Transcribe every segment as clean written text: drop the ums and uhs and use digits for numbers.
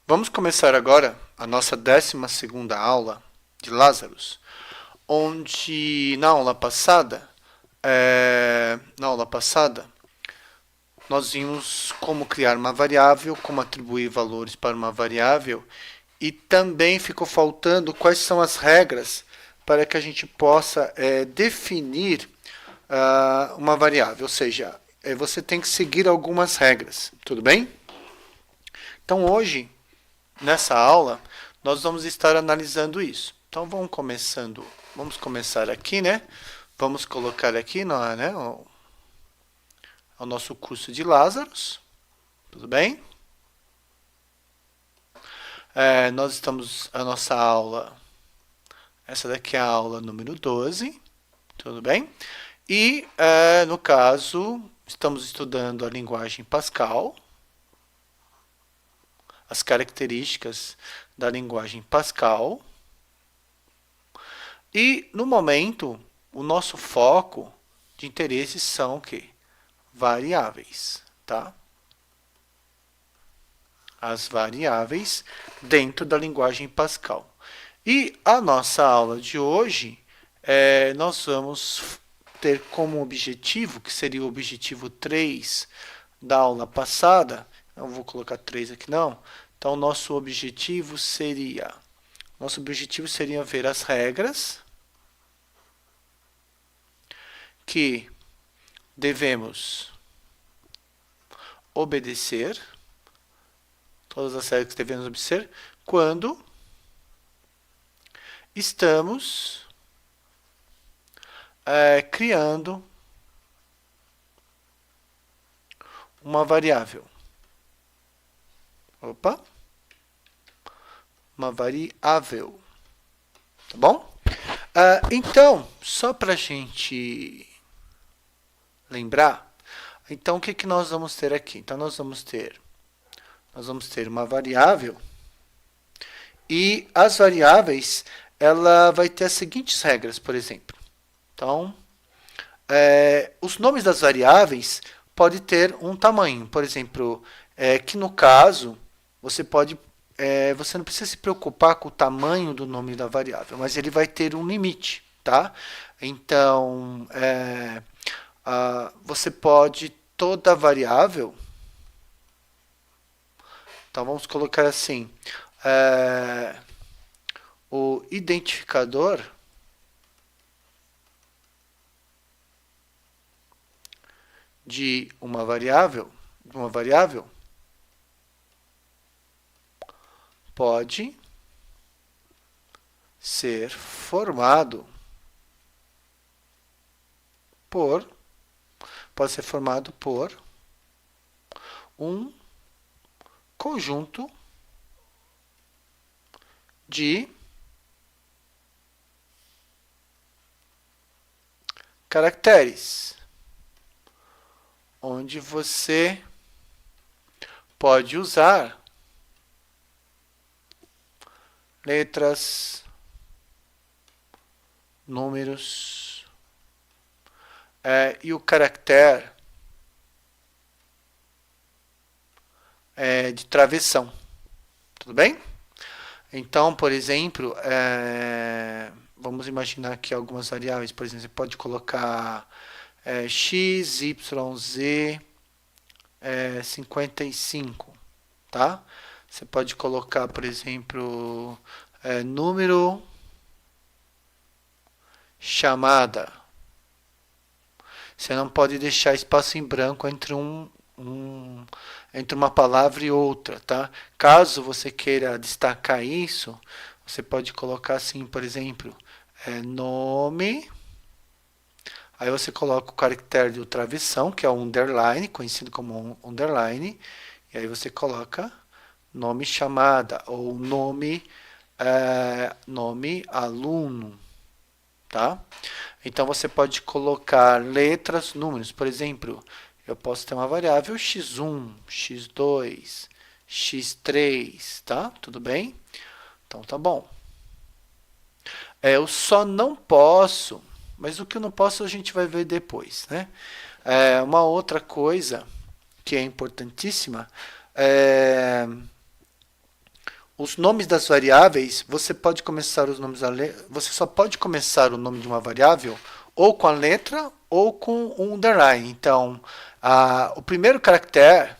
Vamos começar agora a nossa 12ª aula de Lazarus, onde na aula passada nós vimos como criar uma variável, como atribuir valores para uma variável e também ficou faltando quais são as regras para que a gente possa definir uma variável, ou seja, você tem que seguir algumas regras, tudo bem? Então hoje nessa aula, nós vamos estar analisando isso. Então vamos começar aqui, né? Vamos colocar aqui o nosso curso de Lazarus, tudo bem? Nós estamos, a nossa aula, essa daqui é a aula número 12, tudo bem? E, no caso, estamos estudando a linguagem Pascal, as características da linguagem Pascal. E, no momento, o nosso foco de interesse são o quê? Variáveis, tá? As variáveis dentro da linguagem Pascal. E a nossa aula de hoje, nós vamos ter como objetivo, que seria o objetivo 3 da aula passada, não vou colocar 3 aqui não, então nosso objetivo seria ver as regras que devemos obedecer, todas as regras que devemos obedecer, quando estamos criando uma variável. Uma variável. Tá bom? Então, só para a gente lembrar, então o que nós vamos ter aqui? Então nós vamos ter uma variável e as variáveis ela vai ter as seguintes regras, por exemplo. Então, os nomes das variáveis podem ter um tamanho, por exemplo, que no caso você não precisa se preocupar com o tamanho do nome da variável, mas ele vai ter um limite, tá? Então, você pode toda variável. Então vamos colocar assim, o identificador de uma variável pode ser formado por um conjunto de caracteres, onde você pode usar letras, números e o caractere de travessão. Tudo bem? Então, por exemplo, vamos imaginar aqui algumas variáveis. Por exemplo, você pode colocar x, y, z 55, tá? Você pode colocar, por exemplo, número chamada. Você não pode deixar espaço em branco entre entre uma palavra e outra, tá? Caso você queira destacar isso, você pode colocar assim, por exemplo, nome. Aí você coloca o caractere de travessão, que é o underline, conhecido como underline. E aí você coloca nome chamada ou nome aluno, tá? Então você pode colocar letras, números. Por exemplo, eu posso ter uma variável x1, x2, x3, tá? Tudo bem? Então tá bom. Eu só não posso, mas o que eu não posso a gente vai ver depois, né? Uma outra coisa que é importantíssima Os nomes das variáveis, você pode começar os nomes você só pode começar o nome de uma variável ou com a letra ou com um underline. Então, o primeiro caractere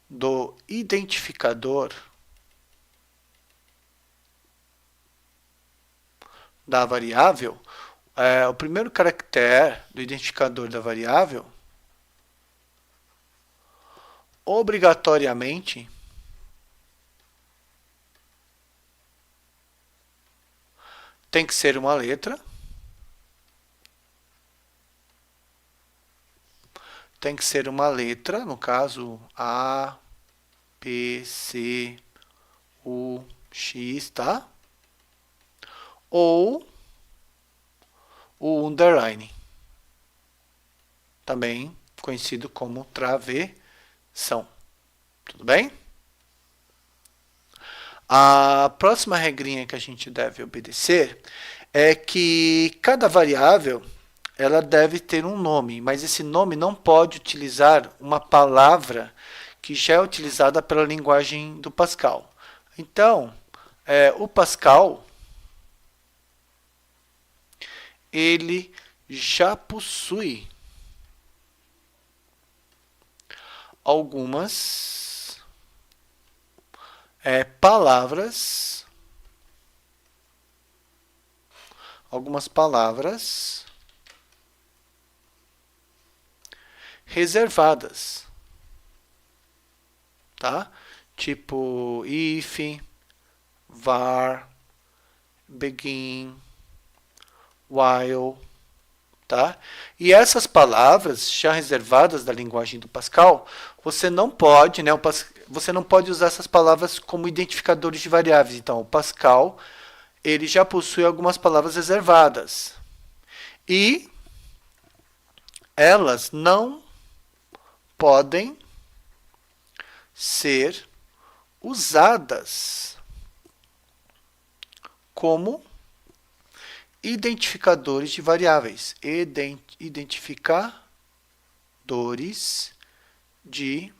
do identificador da variável, o primeiro caractere do identificador da variável, obrigatoriamente, tem que ser uma letra. Tem que ser uma letra, no caso A, B, C, U, X, tá? Ou o underline, também conhecido como travessão. Tudo bem? A próxima regrinha que a gente deve obedecer é que cada variável ela deve ter um nome, mas esse nome não pode utilizar uma palavra que já é utilizada pela linguagem do Pascal. Então, o Pascal ele já possui algumas palavras reservadas, tá? Tipo if, var, begin, while, tá? E essas palavras já reservadas da linguagem do Pascal, você não pode, né? Você não pode usar essas palavras como identificadores de variáveis. Então, o Pascal ele já possui algumas palavras reservadas e elas não podem ser usadas como identificadores de variáveis. Identificadores de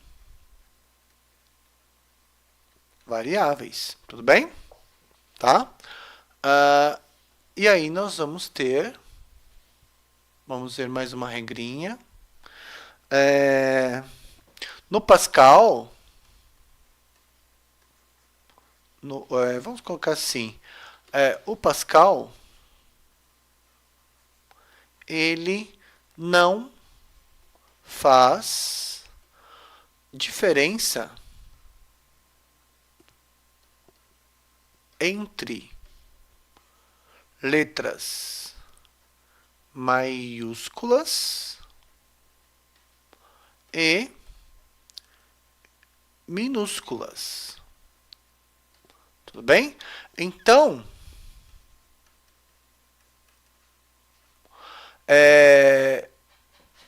variáveis. Tudo bem? Tá? E aí nós vamos ver mais uma regrinha. No Pascal, vamos colocar assim, o Pascal ele não faz diferença entre letras maiúsculas e minúsculas. Tudo bem? Então,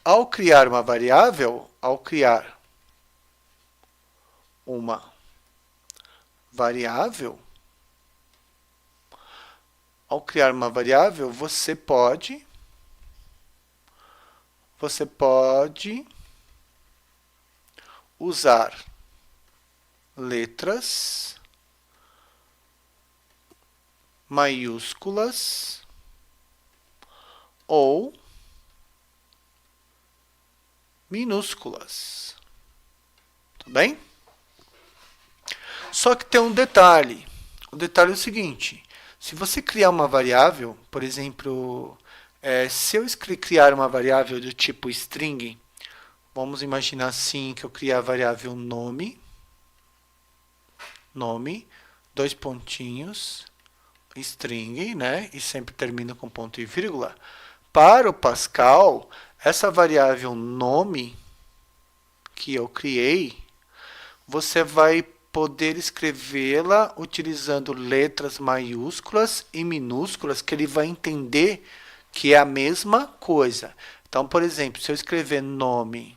ao criar uma variável, você pode usar letras maiúsculas ou minúsculas. Tudo bem? Só que tem um detalhe. O detalhe é o seguinte. Se você criar uma variável, por exemplo, se eu criar uma variável do tipo string, vamos imaginar assim que eu criar a variável nome, dois pontinhos, string, né? E sempre termina com ponto e vírgula. Para o Pascal, essa variável nome que eu criei, você vai poder escrevê-la utilizando letras maiúsculas e minúsculas, que ele vai entender que é a mesma coisa. Então, por exemplo, se eu escrever nome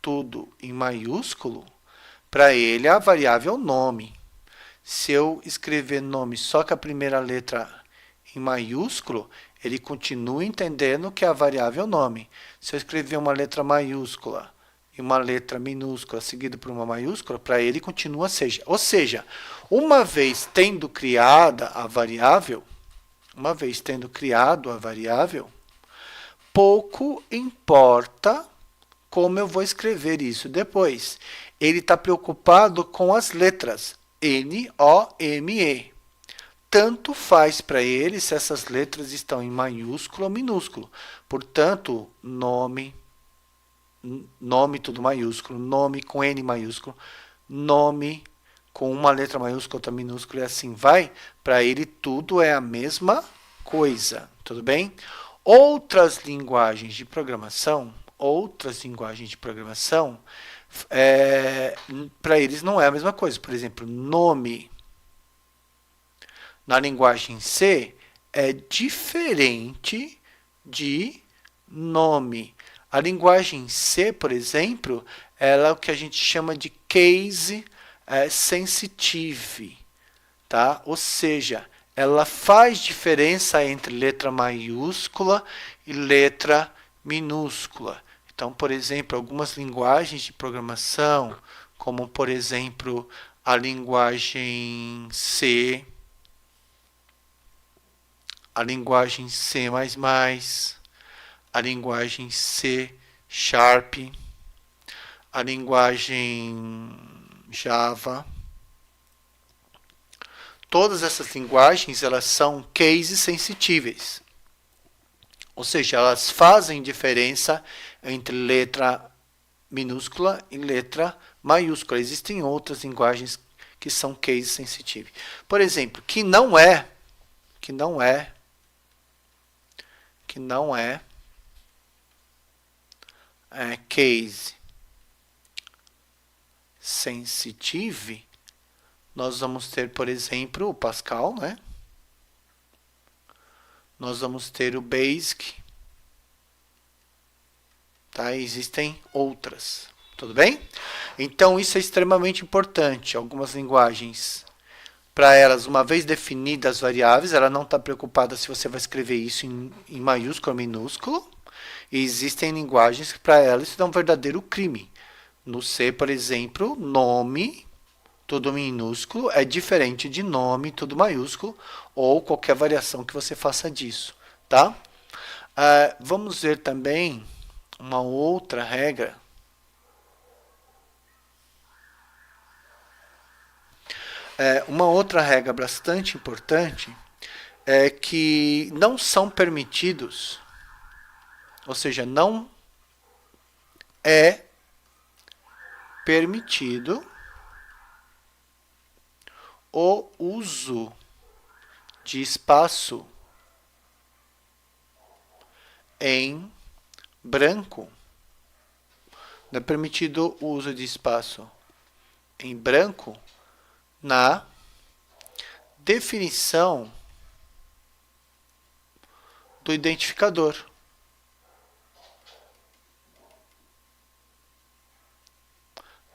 tudo em maiúsculo, para ele a variável nome. Se eu escrever nome só com a primeira letra em maiúsculo, Ele continua entendendo que a variável é o nome. Se eu escrever uma letra maiúscula e uma letra minúscula seguida por uma maiúscula, para ele continua seja. Ou seja, uma vez tendo criada a variável, pouco importa como eu vou escrever isso depois. Ele está preocupado com as letras N-O-M-E. Tanto faz para ele se essas letras estão em maiúsculo ou minúsculo. Portanto, nome tudo maiúsculo, nome com N maiúsculo, nome com uma letra maiúscula, outra minúscula e assim vai. Para ele tudo é a mesma coisa, tudo bem? Outras linguagens de programação, para eles não é a mesma coisa. Por exemplo, nome na linguagem C é diferente de nome. A linguagem C, por exemplo, ela é o que a gente chama de case sensitive, tá? Ou seja, ela faz diferença entre letra maiúscula e letra minúscula. Então, por exemplo, algumas linguagens de programação, como por exemplo a linguagem C, a linguagem C++, a linguagem C Sharp, a linguagem Java. Todas essas linguagens elas são case sensitíveis. Ou seja, elas fazem diferença entre letra minúscula e letra maiúscula. Existem outras linguagens que são case sensitive. Por exemplo, que não é case sensitive, nós vamos ter, por exemplo, o Pascal, né? Nós vamos ter o Basic, tá? Existem outras, tudo bem? Então, isso é extremamente importante. Algumas linguagens, para elas, uma vez definidas as variáveis, ela não está preocupada se você vai escrever isso em maiúsculo ou minúsculo. E existem linguagens que, para elas, isso é um verdadeiro crime. No C, por exemplo, nome, tudo minúsculo, é diferente de nome, tudo maiúsculo, ou qualquer variação que você faça disso, tá? Vamos ver também uma outra regra. Uma outra regra bastante importante é que não são permitidos, ou seja, não é permitido o uso de espaço em branco. Não é permitido o uso de espaço em branco na definição do identificador.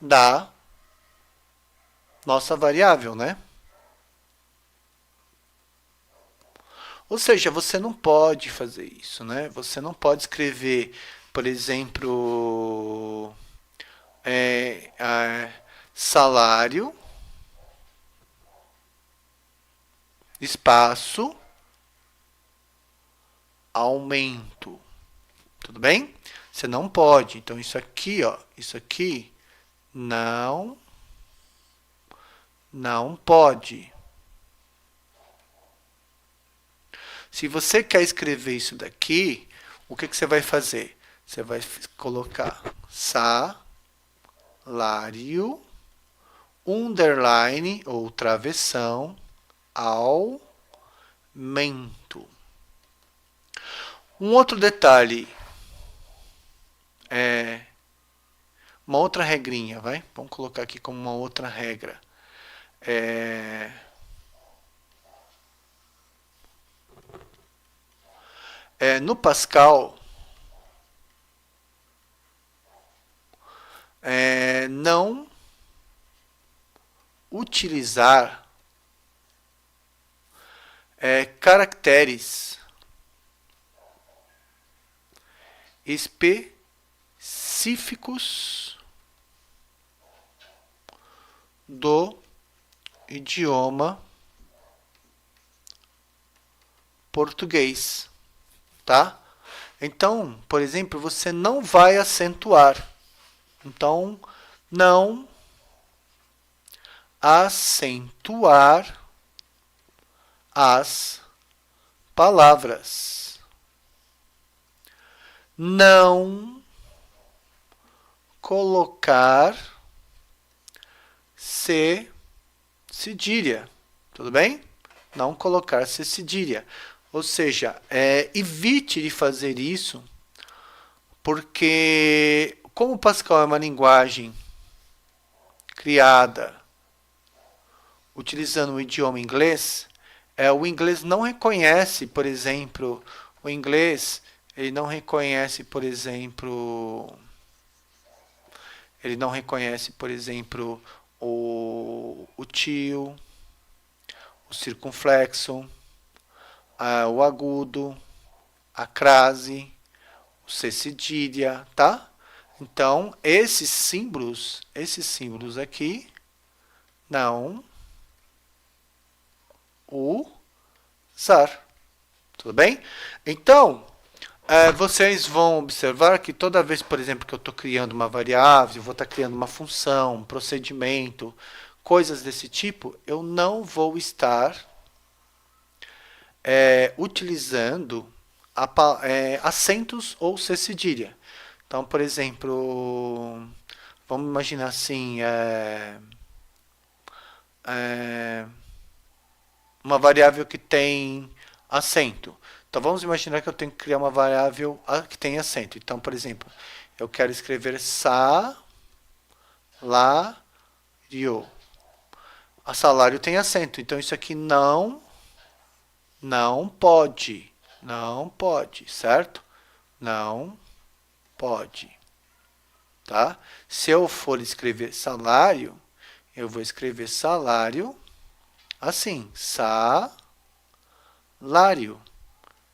Da nossa variável, né? Ou seja, você não pode fazer isso, né? Você não pode escrever, por exemplo, salário, espaço, aumento. Tudo bem? Você não pode. Então, isso aqui, ó, isso aqui não pode. Se você quer escrever isso daqui, o que você vai fazer? Você vai colocar salário, underline ou travessão, aumento. Um outro detalhe, uma outra regrinha, vai? Vamos colocar aqui como uma outra regra. No Pascal, não utilizar caracteres específicos do idioma português, tá? Então, por exemplo, você não vai acentuar. Então, não acentuar as palavras. Não colocar cedilha. Tudo bem? Não colocar cedilha. Ou seja, evite de fazer isso, porque como o Pascal é uma linguagem criada utilizando o idioma inglês, o inglês não reconhece, por exemplo, ele não reconhece, por exemplo, o tio, o circunflexo, o agudo, a crase, o C cedilha, tá? Então, esses símbolos aqui, não usar. Tudo bem? Então, vocês vão observar que toda vez, por exemplo, que eu estou criando uma variável, eu vou estar criando uma função, um procedimento, coisas desse tipo, eu não vou estar utilizando acentos ou C cedilha. Então, por exemplo, vamos imaginar assim, uma variável que tem acento. Então, vamos imaginar que eu tenho que criar uma variável que tem acento. Então, por exemplo, eu quero escrever salário. A salário tem acento. Então, isso aqui não pode. Não pode, certo? Não pode. Tá? Se eu for escrever salário, eu vou escrever salário assim, salário,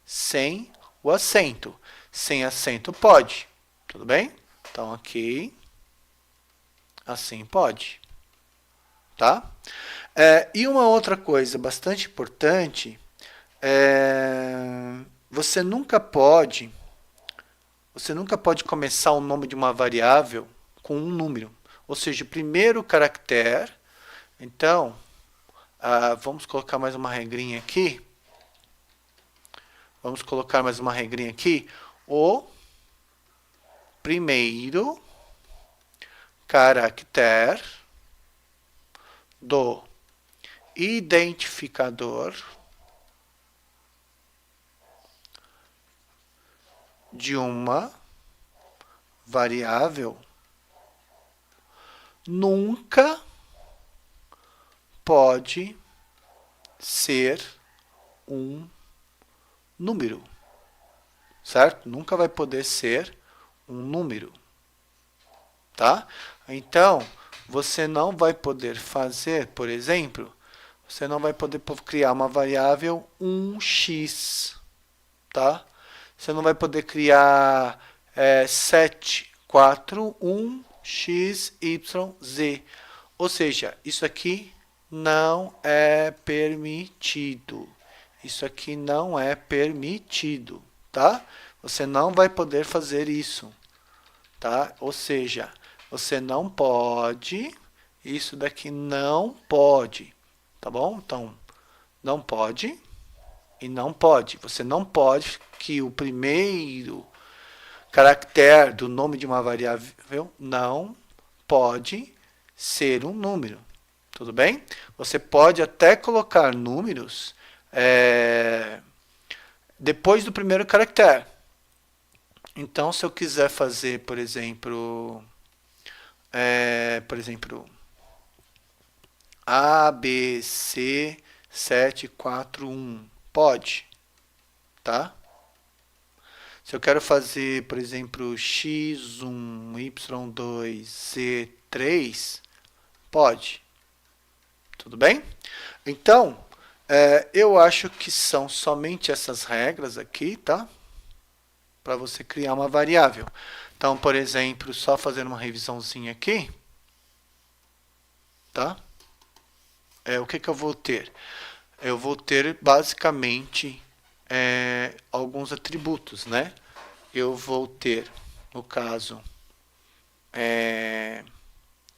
sem o acento. Sem acento pode, tudo bem? Então aqui, assim pode, tá? E uma outra coisa bastante importante, você nunca pode começar o nome de uma variável com um número, ou seja, o primeiro caractere. Então, vamos colocar mais uma regrinha aqui. O primeiro caractere do identificador de uma variável nunca pode ser um número, certo? Nunca vai poder ser um número, tá? Então, você não vai poder fazer, por exemplo, você não vai poder criar uma variável 1x, tá? Você não vai poder criar 741xyz. Ou seja, isso aqui não é permitido. Isso aqui não é permitido, tá? Você não vai poder fazer isso, tá? Ou seja, você não pode, isso daqui não pode, tá bom? Então, não pode e não pode. Você não pode que o primeiro caractere do nome de uma variável não pode ser um número. Tudo bem? Você pode até colocar números depois do primeiro caractere. Então, se eu quiser fazer, por exemplo, ABC741, pode, tá? Se eu quero fazer, por exemplo, x1, y2, z3, pode. Tudo bem? Então, eu acho que são somente essas regras aqui, tá? para você criar uma variável. Então, por exemplo, só fazendo uma revisãozinha aqui, tá? O que eu vou ter? Eu vou ter basicamente alguns atributos, né? Eu vou ter, no caso,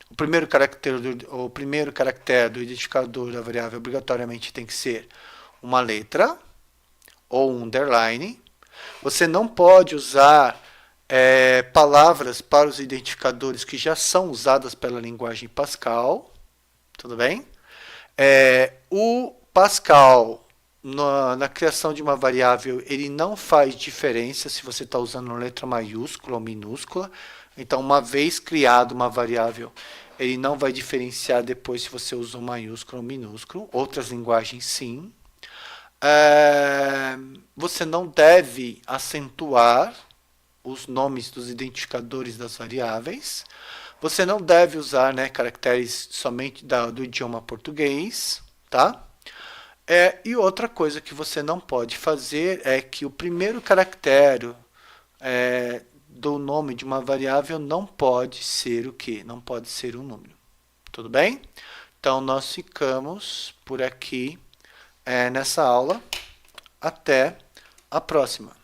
o primeiro caractere do identificador da variável obrigatoriamente tem que ser uma letra ou um underline. Você não pode usar palavras para os identificadores que já são usadas pela linguagem Pascal. Tudo bem? O Pascal, na criação de uma variável, ele não faz diferença se você está usando uma letra maiúscula ou minúscula. Então, uma vez criada uma variável, ele não vai diferenciar depois se você usou maiúsculo ou minúsculo. Outras linguagens, sim. Você não deve acentuar os nomes dos identificadores das variáveis. Você não deve usar, né, caracteres somente do idioma português, tá? E outra coisa que você não pode fazer é que o primeiro caractere do nome de uma variável não pode ser o quê? Não pode ser um número. Tudo bem? Então, nós ficamos por aqui nessa aula. Até a próxima.